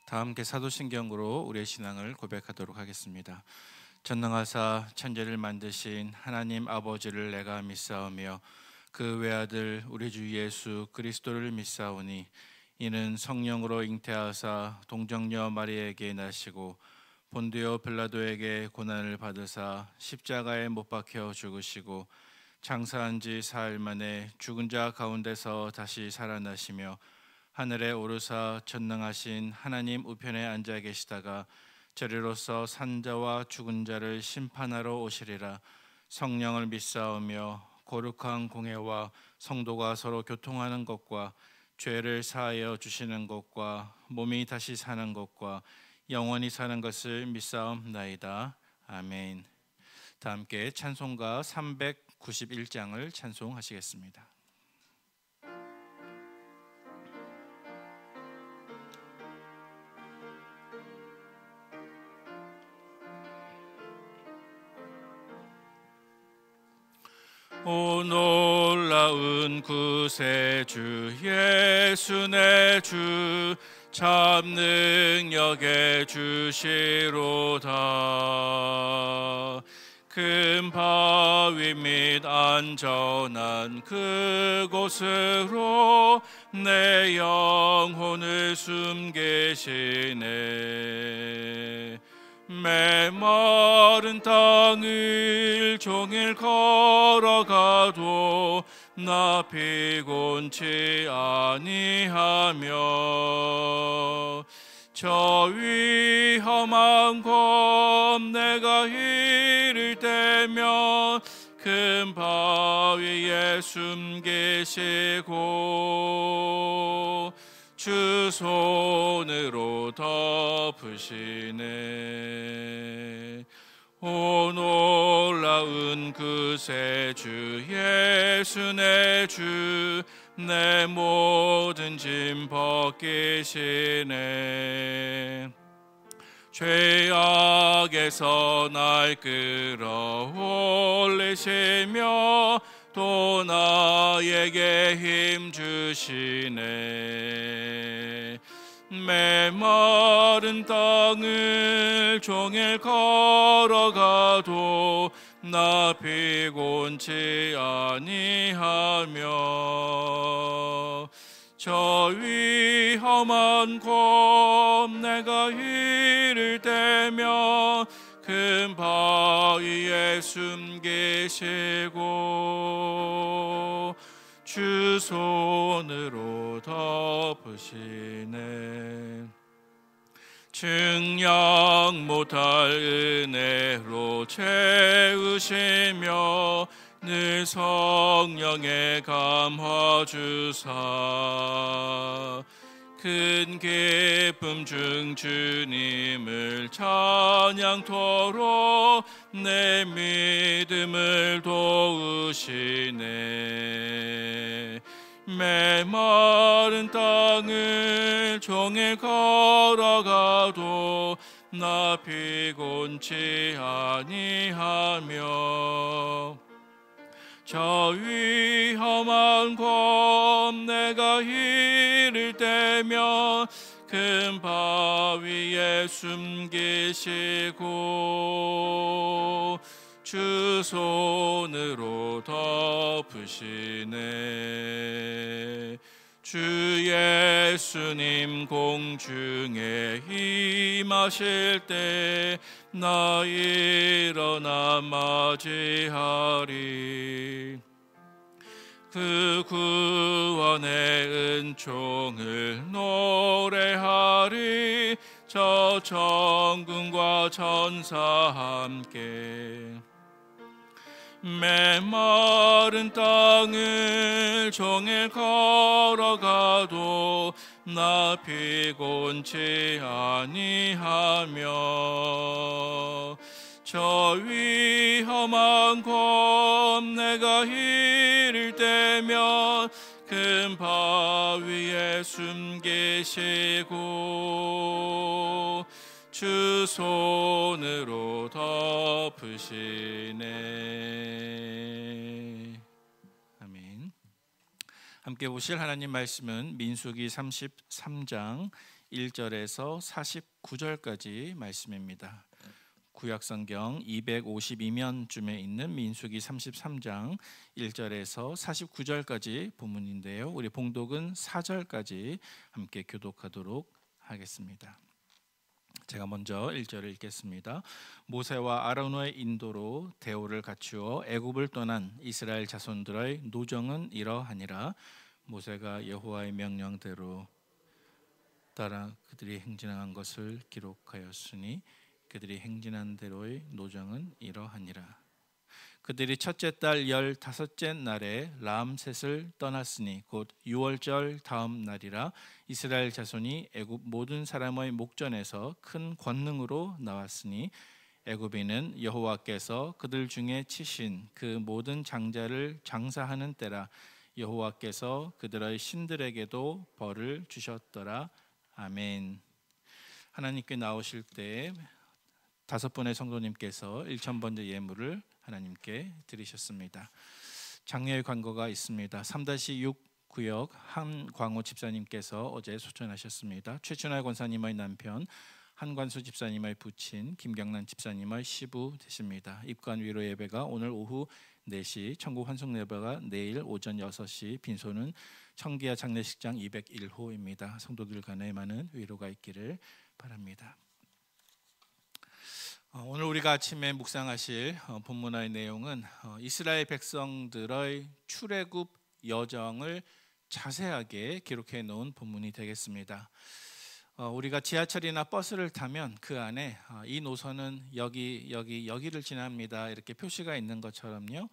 다 함께 사도신경으로 우리의 신앙을 고백하도록 하겠습니다. 전능하사 천지를 만드신 하나님 아버지를 내가 믿사오며 그 외아들 우리 주 예수 그리스도를 믿사오니 이는 성령으로 잉태하사 동정녀 마리아에게 나시고 본디오 빌라도에게 고난을 받으사 십자가에 못 박혀 죽으시고 장사한 지 사흘 만에 죽은 자 가운데서 다시 살아나시며 하늘에 오르사 전능하신 하나님 우편에 앉아 계시다가 저리로서 산자와 죽은 자를 심판하러 오시리라. 성령을 믿사오며 거룩한 공회와 성도가 서로 교통하는 것과 죄를 사하여 주시는 것과 몸이 다시 사는 것과 영원히 사는 것을 믿사옵나이다. 아멘. 다 함께 찬송가 391장을 찬송하시겠습니다. 오 놀라운 구세주 예수 내 주 참 능력의 주시로다. 큰 바위 및 안전한 그곳으로 내 영혼을 숨기시네. 메마른 땅을 종일 걸어가도 나 피곤치 아니하며 저 위험한 곳 내가 이를 때면 큰 바위에 숨기시고 주 손으로 덮으시네. 오 놀라운 구세주 예수 내 주 내 모든 짐 벗기시네. 죄악에서 날 끌어올리시며 또 나에게 힘 주시네. 메마른 땅을 종일 걸어가도 나 피곤치 아니하며 저 위험한 곳 내가 이를 때면 큰 바위에 숨기시고 주 손으로 덮으시네. 증량 못할 은혜로 채우시며 늘 성령의 감화 주사 큰 기쁨 중 주님을 찬양토록 내 믿음을 도우시네. 메마른 땅을 종일 걸어가도 나 피곤치 아니하며 저 위험한 곳 내가 이를 때면 큰 바위에 숨기시고 주 손으로 덮으시네. 주 예수님 공중에 임하실 때 나 일어나 맞이하리. 그 구원의 은총을 노래하리. 저 천군과 천사 함께 메마른 땅을 종일 걸어가도 나 피곤치 아니하며 저 위험한 곳 내가 이를 때면 큰 바위에 숨기시고 주 손으로 덮으시네. 아멘. 함께 보실 하나님 말씀은 민수기 33장 1절에서 49절까지 말씀입니다. 구약성경 252면쯤에 있는 민수기 33장 1절에서 49절까지 본문인데요. 우리 봉독은 4절까지 함께 교독하도록 하겠습니다. 제가 먼저 1절을 읽겠습니다. 모세와 아론의 인도로 대오를 갖추어 애굽을 떠난 이스라엘 자손들의 노정은 이러하니라. 모세가 여호와의 명령대로 따라 그들이 행진한 것을 기록하였으니 그들이 행진한 대로의 노정은 이러하니라. 그들이 첫째 달 15째 날에 람셋을 떠났으니 곧 6월절 다음 날이라. 이스라엘 자손이 애굽 모든 사람의 목전에서 큰 권능으로 나왔으니 애굽인은 여호와께서 그들 중에 치신 그 모든 장자를 장사하는 때라. 여호와께서 그들의 신들에게도 벌을 주셨더라. 아멘. 하나님께 나오실 때 5분의 성도님께서 1,000번째 예물을 하나님께 드리셨습니다. 장례의 관고가 있습니다. 3-6 구역 한광호 집사님께서 어제 소천하셨습니다. 최춘하 권사님의 남편 한관수 집사님의 부친 김경란 집사님의 시부 되십니다. 입관 위로 예배가 오늘 오후 4시, 천국 환송 예배가 내일 오전 6시, 빈소는 청기야 장례식장 201호입니다. 성도들 간에 많은 위로가 있기를 바랍니다. 오늘 우리가 아침에 묵상하실 본문의 내용은 이스라엘 백성들의 출애굽 여정을 자세하게 기록해 놓은 본문이 되겠습니다. 우리가 지하철이나 버스를 타면 그 안에 이 노선은 여기를 지납니다 이렇게 표시가 있는 것처럼요,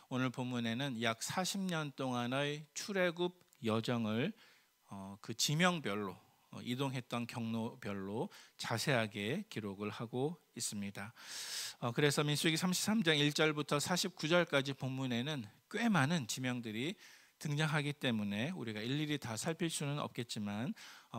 오늘 본문에는 약 40년 동안의 출애굽 여정을 그 지명별로 이동했던 경로별로 자세하게 기록을 하고 있습니다. 그래서 민수기 33장 1절부터 49절까지 본문에는 꽤 많은 지명들이 등장하기 때문에 우리가 일일이 다 살필 수는 없겠지만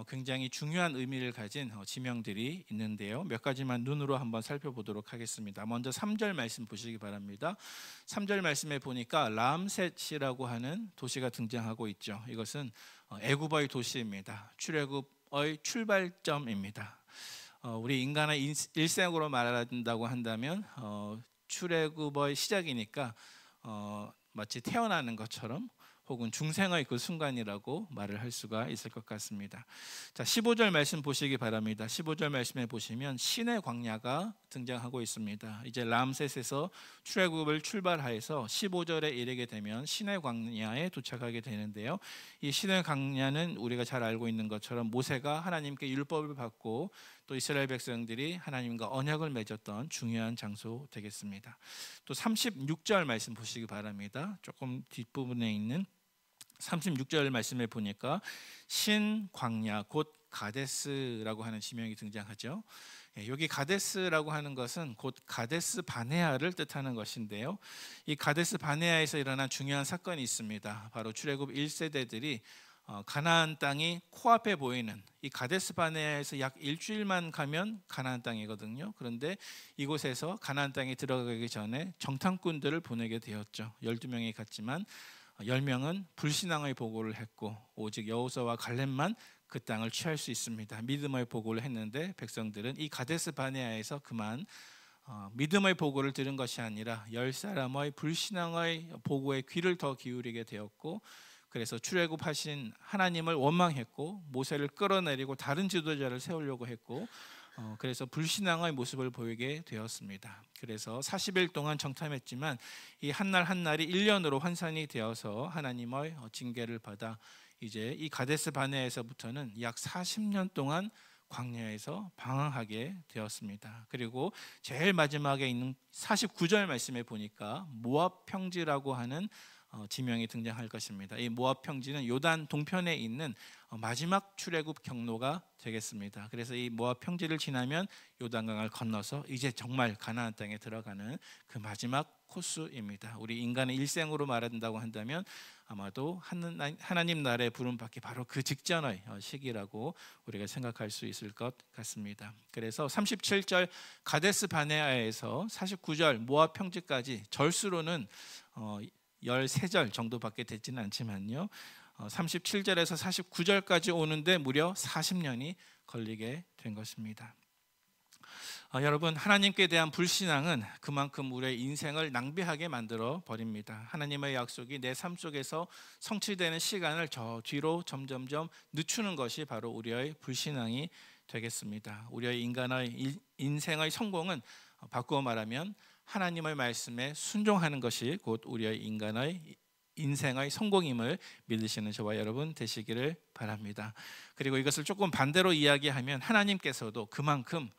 굉장히 중요한 의미를 가진 지명들이 있는데요. 몇 가지만 눈으로 한번 살펴보도록 하겠습니다. 먼저 3절 말씀 보시기 바랍니다. 3절 말씀에 보니까 람셋이라고 하는 도시가 등장하고 있죠. 이것은 애굽의 도시입니다. 출애굽의 출발점입니다. 우리 인간의 일생으로 말한다고 한다면 출애굽의 시작이니까 마치 태어나는 것처럼 혹은 중생의 그 순간이라고 말을 할 수가 있을 것 같습니다. 자, 15절 말씀 보시기 바랍니다. 15절 말씀에 보시면 신의 광야가 등장하고 있습니다. 이제 람셋에서 출애굽을 출발하여서 15절에 이르게 되면 신의 광야에 도착하게 되는데요. 이 신의 광야는 우리가 잘 알고 있는 것처럼 모세가 하나님께 율법을 받고 또 이스라엘 백성들이 하나님과 언약을 맺었던 중요한 장소 되겠습니다. 또 36절 말씀 보시기 바랍니다. 조금 뒷부분에 있는 36절 말씀에 보니까 신광야 곧 가데스라고 하는 지명이 등장하죠. 여기 가데스라고 하는 것은 곧 가데스 바네아를 뜻하는 것인데요. 이 가데스 바네아에서 일어난 중요한 사건이 있습니다. 바로 출애굽 1세대들이 가나안 땅이 코앞에 보이는 이 가데스 바네아에서 약 일주일만 가면 가나안 땅이거든요. 그런데 이곳에서 가나안 땅에 들어가기 전에 정탐꾼들을 보내게 되었죠. 12명이 갔지만 10명은 불신앙의 보고를 했고 오직 여호수아와 갈렙만 그 땅을 취할 수 있습니다. 믿음의 보고를 했는데 백성들은 이 가데스 바네아에서 그만 믿음의 보고를 들은 것이 아니라 10사람의 불신앙의 보고에 귀를 더 기울이게 되었고, 그래서 출애굽하신 하나님을 원망했고 모세를 끌어내리고 다른 지도자를 세우려고 했고, 그래서 불신앙의 모습을 보이게 되었습니다. 그래서 40일 동안 정탐했지만 이 한날 한날이 1년으로 환산이 되어서 하나님의 징계를 받아 이제 이 가데스 바네아에서부터는 약 40년 동안 광야에서 방황하게 되었습니다. 그리고 제일 마지막에 있는 49절 말씀에 보니까 모압 평지라고 하는 지명이 등장할 것입니다. 이 모압 평지는 요단 동편에 있는 마지막 출애굽 경로가 되겠습니다. 그래서 이 모압 평지를 지나면 요단강을 건너서 이제 정말 가나안 땅에 들어가는 그 마지막 코스입니다. 우리 인간의 일생으로 말한다고 한다면 아마도 하나님 나라에 부름받기 바로 그 직전의 시기라고 우리가 생각할 수 있을 것 같습니다. 그래서 37절 가데스 바네아에서 49절 모압 평지까지 절수로는 13절 정도밖에 되지는 않지만요, 37절에서 49절까지 오는데 무려 40년이 걸리게 된 것입니다. 여러분, 하나님께 대한 불신앙은 그만큼 우리의 인생을 낭비하게 만들어 버립니다. 하나님의 약속이 내 삶 속에서 성취되는 시간을 저 뒤로 점점점 늦추는 것이 바로 우리의 불신앙이 되겠습니다. 우리의 인간의 인생의 성공은 바꾸어 말하면 하나님의 말씀에 순종하는 것이 곧 우리의 인간의 인생의 성공임을 믿으시는 저와 여러분 되시기를 바랍니다. 그리고 이것을 조금 반대로 이야기하면 하나님께서도 그만큼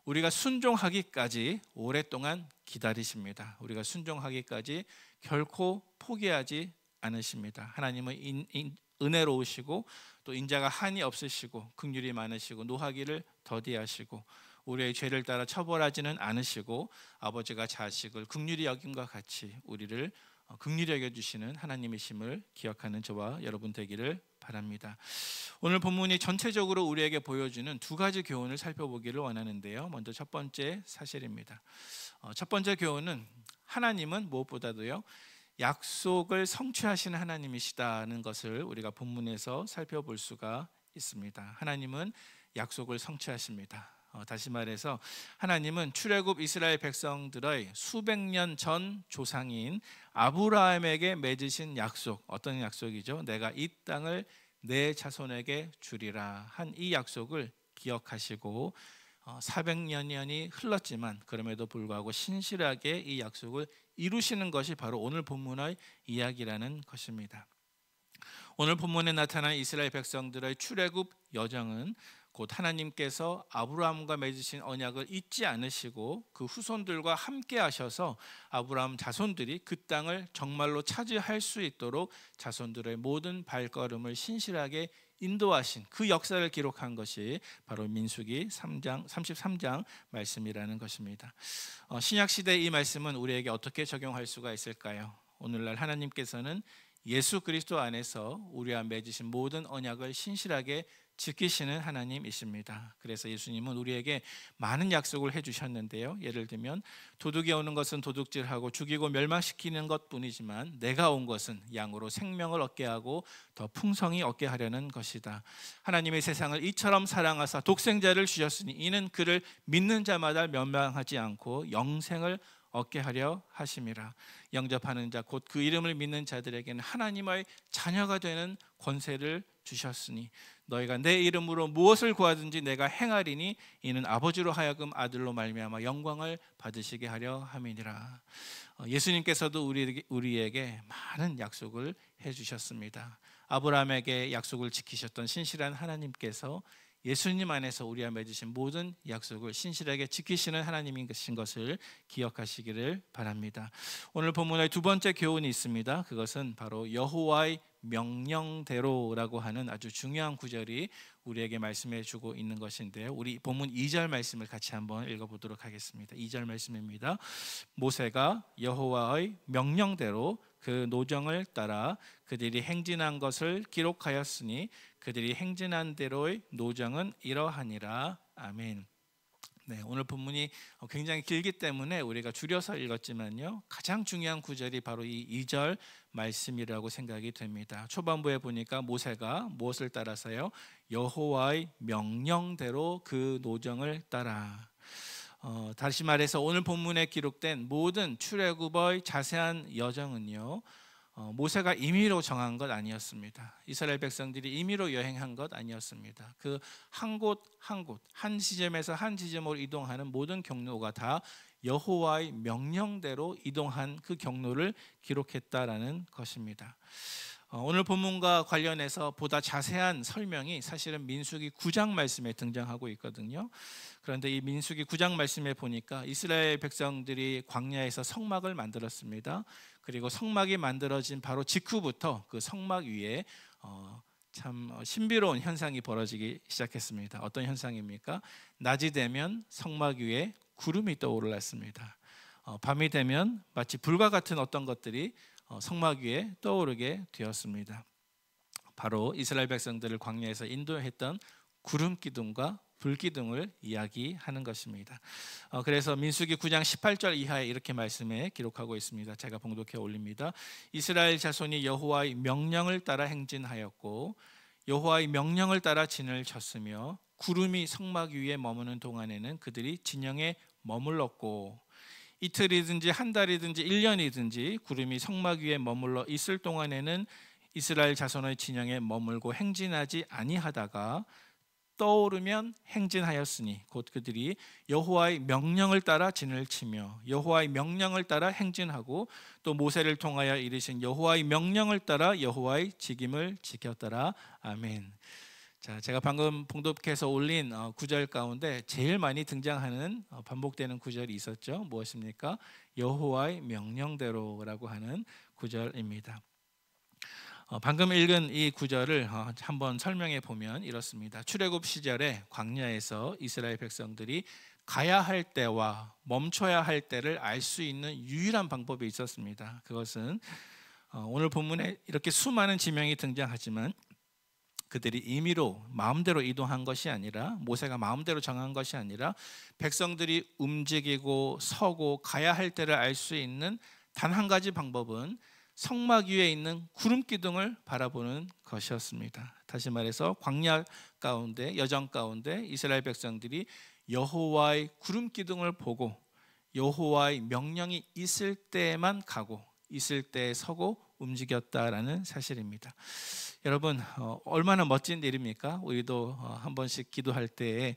우리가 순종하기까지 오랫동안 기다리십니다. 우리가 순종하기까지 결코 포기하지 않으십니다. 하나님은 은혜로우시고 또 인자가 한이 없으시고 긍휼이 많으시고 노하기를 더디하시고 우리의 죄를 따라 처벌하지는 않으시고 아버지가 자식을 긍휼히 여김과 같이 우리를 긍휼히 여겨주시는 하나님이심을 기억하는 저와 여러분 되기를 바랍니다. 오늘 본문이 전체적으로 우리에게 보여주는 두 가지 교훈을 살펴보기를 원하는데요. 먼저 첫 번째 사실입니다. 첫 번째 교훈은 하나님은 무엇보다도요 약속을 성취하시는 하나님이시다는 것을 우리가 본문에서 살펴볼 수가 있습니다. 하나님은 약속을 성취하십니다. 다시 말해서 하나님은 출애굽 이스라엘 백성들의 수백 년 전 조상인 아브라함에게 맺으신 약속, 어떤 약속이죠? 내가 이 땅을 내 자손에게 주리라 한 이 약속을 기억하시고 400년이 흘렀지만 그럼에도 불구하고 신실하게 이 약속을 이루시는 것이 바로 오늘 본문의 이야기라는 것입니다. 오늘 본문에 나타난 이스라엘 백성들의 출애굽 여정은 곧 하나님께서 아브라함과 맺으신 언약을 잊지 않으시고 그 후손들과 함께 하셔서 아브라함 자손들이 그 땅을 정말로 차지할 수 있도록 자손들의 모든 발걸음을 신실하게 인도하신 그 역사를 기록한 것이 바로 민수기 33장 말씀이라는 것입니다. 신약시대의 이 말씀은 우리에게 어떻게 적용할 수가 있을까요? 오늘날 하나님께서는 예수 그리스도 안에서 우리와 맺으신 모든 언약을 신실하게 지키시는 하나님이십니다. 그래서 예수님은 우리에게 많은 약속을 해주셨는데요. 예를 들면 도둑이 오는 것은 도둑질하고 죽이고 멸망시키는 것뿐이지만 내가 온 것은 양으로 생명을 얻게 하고 더 풍성히 얻게 하려는 것이다. 하나님의 세상을 이처럼 사랑하사 독생자를 주셨으니 이는 그를 믿는 자마다 멸망하지 않고 영생을 얻게 하려 하심이라. 영접하는 자 곧 그 이름을 믿는 자들에게는 하나님의 자녀가 되는 권세를 주셨으니 너희가 내 이름으로 무엇을 구하든지 내가 행하리니 이는 아버지로 하여금 아들로 말미암아 영광을 받으시게 하려 함이니라. 예수님께서도 우리에게 많은 약속을 해주셨습니다. 아브라함에게 약속을 지키셨던 신실한 하나님께서 예수님 안에서 우리와 맺으신 모든 약속을 신실하게 지키시는 하나님인 것을 기억하시기를 바랍니다. 오늘 본문의 두 번째 교훈이 있습니다. 그것은 바로 여호와의 명령대로라고 하는 아주 중요한 구절이 우리에게 말씀해 주고 있는 것인데요. 우리 본문 2절 말씀을 같이 한번 읽어보도록 하겠습니다. 2절 말씀입니다. 모세가 여호와의 명령대로 그 노정을 따라 그들이 행진한 것을 기록하였으니 그들이 행진한 대로의 노정은 이러하니라. 아멘. 네, 오늘 본문이 굉장히 길기 때문에 우리가 줄여서 읽었지만요, 가장 중요한 구절이 바로 이 2절 말씀이라고 생각이 됩니다. 초반부에 보니까 모세가 무엇을 따라서요? 여호와의 명령대로 그 노정을 따라. 다시 말해서 오늘 본문에 기록된 모든 출애굽의 자세한 여정은요, 모세가 임의로 정한 것 아니었습니다. 이스라엘 백성들이 임의로 여행한 것 아니었습니다. 그 한 곳 한 곳, 한 지점에서 한 지점으로 이동하는 모든 경로가 다 여호와의 명령대로 이동한 그 경로를 기록했다라는 것입니다. 오늘 본문과 관련해서 보다 자세한 설명이 사실은 민수기 9장 말씀에 등장하고 있거든요. 그런데 이 민수기 9장 말씀에 보니까 이스라엘 백성들이 광야에서 성막을 만들었습니다. 그리고 성막이 만들어진 바로 직후부터 그 성막 위에 참 신비로운 현상이 벌어지기 시작했습니다. 어떤 현상입니까? 낮이 되면 성막 위에 구름이 떠올랐습니다. 밤이 되면 마치 불과 같은 어떤 것들이 성막 위에 떠오르게 되었습니다. 바로 이스라엘 백성들을 광야에서 인도했던 구름 기둥과 불 기둥을 이야기하는 것입니다. 그래서 민수기 9장 18절 이하에 이렇게 말씀에 기록하고 있습니다. 제가 봉독해 올립니다. 이스라엘 자손이 여호와의 명령을 따라 행진하였고 여호와의 명령을 따라 진을 쳤으며 구름이 성막 위에 머무는 동안에는 그들이 진영에 머물렀고 이틀이든지 한 달이든지 1년이든지 구름이 성막 위에 머물러 있을 동안에는 이스라엘 자손의 진영에 머물고 행진하지 아니하다가 떠오르면 행진하였으니 곧 그들이 여호와의 명령을 따라 진을 치며 여호와의 명령을 따라 행진하고 또 모세를 통하여 이르신 여호와의 명령을 따라 여호와의 직임을 지켰더라. 아멘. 자, 제가 방금 봉독해서 올린 구절 가운데 제일 많이 등장하는 반복되는 구절이 있었죠. 무엇입니까? 여호와의 명령대로라고 하는 구절입니다. 방금 읽은 이 구절을 한번 설명해 보면 이렇습니다. 출애굽 시절에 광야에서 이스라엘 백성들이 가야 할 때와 멈춰야 할 때를 알 수 있는 유일한 방법이 있었습니다. 그것은 오늘 본문에 이렇게 수많은 지명이 등장하지만 그들이 임의로 마음대로 이동한 것이 아니라 모세가 마음대로 정한 것이 아니라 백성들이 움직이고 서고 가야 할 때를 알 수 있는 단 한 가지 방법은 성막 위에 있는 구름 기둥을 바라보는 것이었습니다. 다시 말해서 광야 가운데 여정 가운데 이스라엘 백성들이 여호와의 구름 기둥을 보고 여호와의 명령이 있을 때만 가고 있을 때 서고 움직였다라는 사실입니다. 여러분 얼마나 멋진 일입니까? 우리도 한 번씩 기도할 때에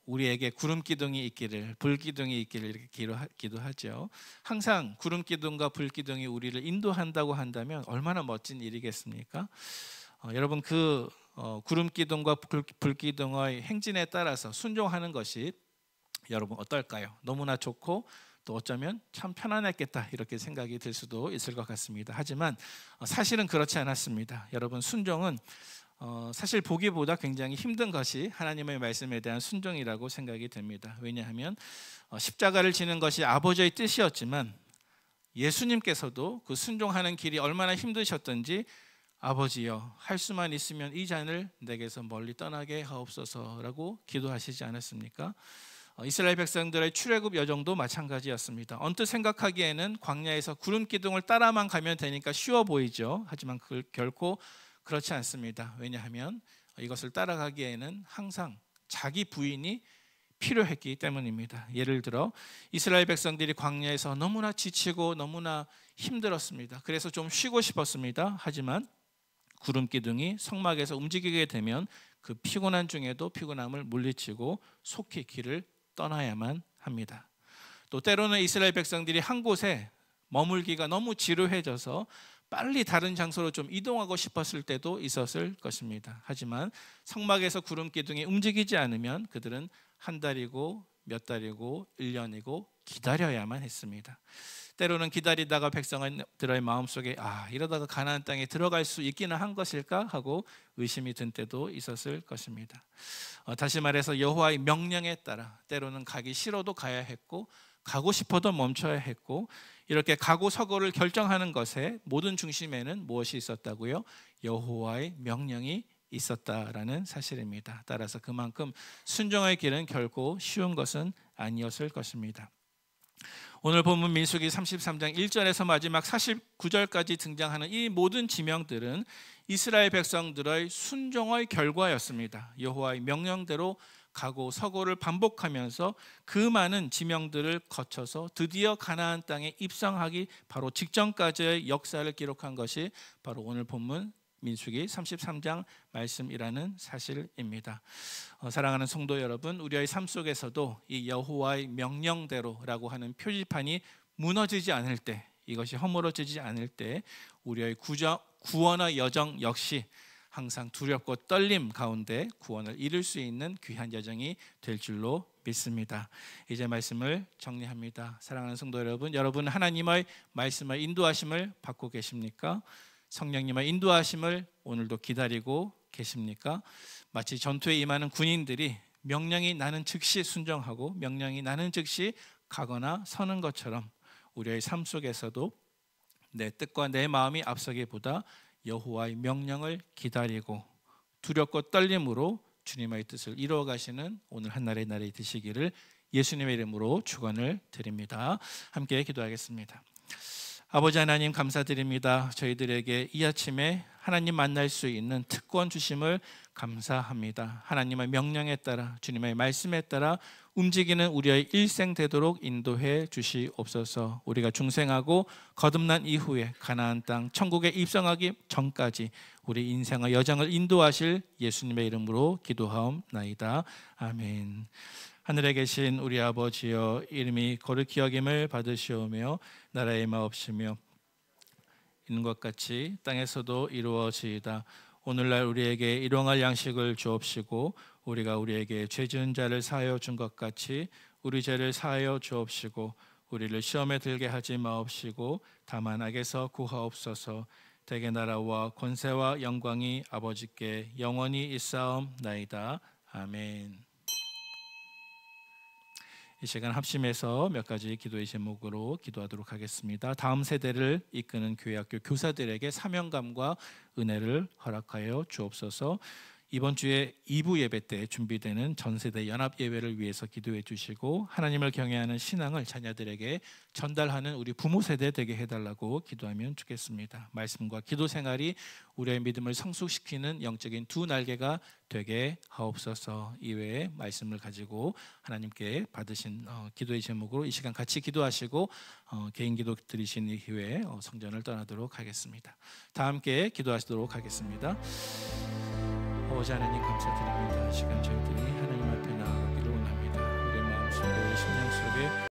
우리에게 구름 기둥이 있기를 불 기둥이 있기를 이렇게 기도하죠. 항상 구름 기둥과 불 기둥이 우리를 인도한다고 한다면 얼마나 멋진 일이겠습니까? 여러분 그 구름 기둥과 불 기둥의 행진에 따라서 순종하는 것이 여러분 어떨까요? 너무나 좋고 또 어쩌면 참 편안했겠다 이렇게 생각이 들 수도 있을 것 같습니다. 하지만 사실은 그렇지 않았습니다. 여러분 순종은 사실 보기보다 굉장히 힘든 것이 하나님의 말씀에 대한 순종이라고 생각이 됩니다. 왜냐하면 십자가를 지는 것이 아버지의 뜻이었지만 예수님께서도 그 순종하는 길이 얼마나 힘드셨던지 아버지여 할 수만 있으면 이 잔을 내게서 멀리 떠나게 하옵소서라고 기도하시지 않았습니까? 이스라엘 백성들의 출애굽 여정도 마찬가지였습니다. 언뜻 생각하기에는 광야에서 구름 기둥을 따라만 가면 되니까 쉬워 보이죠. 하지만 그걸 결코 그렇지 않습니다. 왜냐하면 이것을 따라가기에는 항상 자기 부인이 필요했기 때문입니다. 예를 들어 이스라엘 백성들이 광야에서 너무나 지치고 너무나 힘들었습니다. 그래서 좀 쉬고 싶었습니다. 하지만 구름 기둥이 성막에서 움직이게 되면 그 피곤한 중에도 피곤함을 물리치고 속히 길을 떠나야만 합니다. 또 때로는 이스라엘 백성들이 한 곳에 머물기가 너무 지루해져서 빨리 다른 장소로 좀 이동하고 싶었을 때도 있었을 것입니다. 하지만 성막에서 구름 기둥이 움직이지 않으면 그들은 한 달이고 몇 달이고 1년이고 기다려야만 했습니다. 때로는 기다리다가 백성들의 마음속에 이러다가 가나안 땅에 들어갈 수 있기는 한 것일까 하고 의심이 든 때도 있었을 것입니다. 다시 말해서 여호와의 명령에 따라 때로는 가기 싫어도 가야 했고 가고 싶어도 멈춰야 했고 이렇게 가고 서고를 결정하는 것의 모든 중심에는 무엇이 있었다고요? 여호와의 명령이 있었다라는 사실입니다. 따라서 그만큼 순종의 길은 결코 쉬운 것은 아니었을 것입니다. 오늘 본문 민수기 33장 1절에서 마지막 49절까지 등장하는 이 모든 지명들은 이스라엘 백성들의 순종의 결과였습니다. 여호와의 명령대로 가고 서고를 반복하면서 그 많은 지명들을 거쳐서 드디어 가나안 땅에 입성하기 바로 직전까지의 역사를 기록한 것이 바로 오늘 본문 민수기 33장 말씀이라는 사실입니다. 사랑하는 성도 여러분, 우리의 삶 속에서도 이 여호와의 명령대로라고 하는 표지판이 무너지지 않을 때, 이것이 허물어지지 않을 때 우리의 구원의 여정 역시 항상 두렵고 떨림 가운데 구원을 이룰 수 있는 귀한 여정이 될 줄로 믿습니다. 이제 말씀을 정리합니다. 사랑하는 성도 여러분, 여러분 하나님의 말씀의 인도하심을 받고 계십니까? 성령님의 인도하심을 오늘도 기다리고 계십니까? 마치 전투에 임하는 군인들이 명령이 나는 즉시 순종하고 명령이 나는 즉시 가거나 서는 것처럼 우리의 삶 속에서도 내 뜻과 내 마음이 앞서기보다 여호와의 명령을 기다리고 두렵고 떨림으로 주님의 뜻을 이루어 가시는 오늘 한날의 날이 되시기를 예수님의 이름으로 축원을 드립니다. 함께 기도하겠습니다. 아버지 하나님 감사드립니다. 저희들에게 이 아침에 하나님 만날 수 있는 특권 주심을 감사합니다. 하나님의 명령에 따라 주님의 말씀에 따라 움직이는 우리의 일생 되도록 인도해 주시옵소서. 우리가 중생하고 거듭난 이후에 가나안 땅 천국에 입성하기 전까지 우리 인생의 여정을 인도하실 예수님의 이름으로 기도하옵나이다. 아멘. 하늘에 계신 우리 아버지여, 이름이 거룩히 여김을 받으시오며 나라의 마옵시며 있는 것 같이 땅에서도 이루어지이다. 오늘날 우리에게 일용할 양식을 주옵시고 우리가 우리에게 죄 지은 자를 사하여 준 것 같이 우리 죄를 사하여 주옵시고 우리를 시험에 들게 하지 마옵시고 다만 악에서 구하옵소서. 대개 나라와 권세와 영광이 아버지께 영원히 있사옵나이다. 아멘. 이 시간 합심해서 몇 가지 기도의 제목으로 기도하도록 하겠습니다. 다음 세대를 이끄는 교회학교 교사들에게 사명감과 은혜를 허락하여 주옵소서. 이번 주에 2부 예배 때 준비되는 전세대 연합 예배를 위해서 기도해 주시고 하나님을 경외하는 신앙을 자녀들에게 전달하는 우리 부모 세대 되게 해달라고 기도하면 좋겠습니다. 말씀과 기도 생활이 우리의 믿음을 성숙시키는 영적인 두 날개가 되게 하옵소서. 이외에 말씀을 가지고 하나님께 받으신 기도의 제목으로 이 시간 같이 기도하시고 개인 기도 드리신 이후에 성전을 떠나도록 하겠습니다. 다 함께 기도하시도록 하겠습니다. 아버지 하나님 감사드립니다. 시간 저희들이 하나님 앞에 나아가기를 원합니다. 우리의 마음속에 심령 속에